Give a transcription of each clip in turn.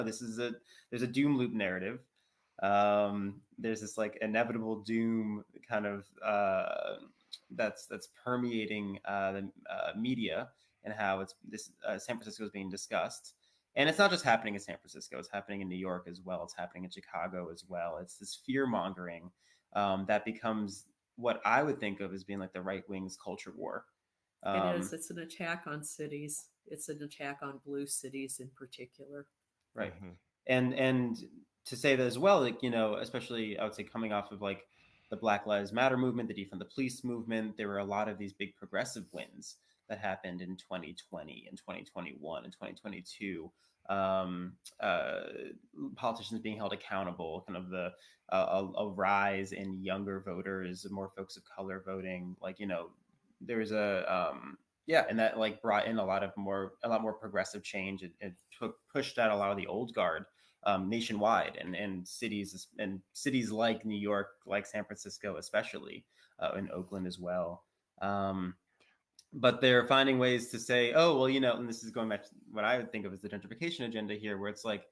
there's a doom loop narrative. There's this like inevitable doom kind of that's permeating the media, and how it's this San Francisco is being discussed. And it's not just happening in San Francisco; it's happening in New York as well. It's happening in Chicago as well. It's this fear mongering that becomes what I would think of as being like the right wing's culture war. It is. Um, It's an attack on cities. It's an attack on blue cities in particular. right, Hmm. and to say that as well, like, especially I would say coming off of like the Black Lives Matter movement, the defund the police movement, there were a lot of these big progressive wins that happened in 2020 and 2021 and 2022. Politicians being held accountable, kind of a rise in younger voters, more folks of color voting. Like, there was yeah, and that like brought in a lot more progressive change. It pushed out a lot of the old guard nationwide, and cities like New York, like San Francisco, especially, and Oakland as well. But they're finding ways to say, oh, well, and this is going back to what I would think of as the gentrification agenda here, where it's like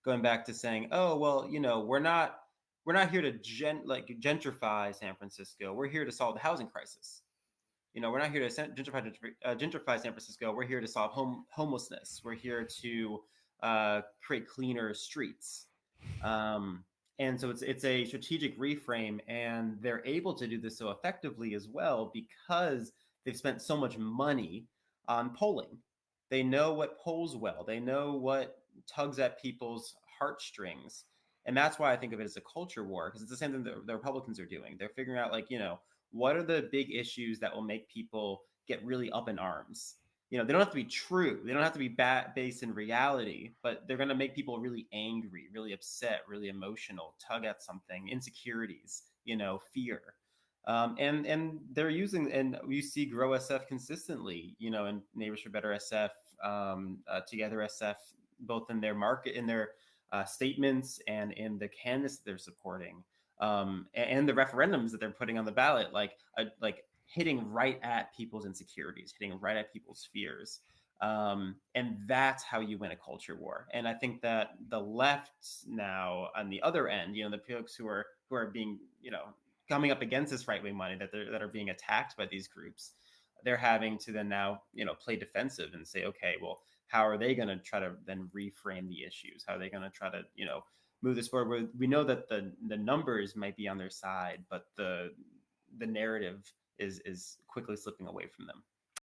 going back to saying, oh, well, we're not here to gentrify San Francisco. We're here to solve the housing crisis. We're not here to gentrify San Francisco. We're here to solve homelessness. We're here to create cleaner streets. And so it's a strategic reframe, and they're able to do this so effectively as well because they've spent so much money on polling. They know what polls well. They know what tugs at people's heartstrings. And that's why I think of it as a culture war, because it's the same thing that the Republicans are doing. They're figuring out, like, what are the big issues that will make people get really up in arms? They don't have to be true. They don't have to be based in reality, but they're going to make people really angry, really upset, really emotional, tug at something, insecurities, fear. And they're using, and you see Grow SF consistently, and Neighbors for Better SF, Together SF, both in their statements and in the canvas that they're supporting, and the referendums that they're putting on the ballot, like hitting right at people's insecurities, hitting right at people's fears. And that's how you win a culture war. And I think that the left now on the other end, the folks who are being, coming up against this right-wing money that are being attacked by these groups, they're having to then now, play defensive and say, okay, well, how are they going to try to then reframe the issues? How are they going to try to, move this forward? We know that the numbers might be on their side, but the narrative is quickly slipping away from them.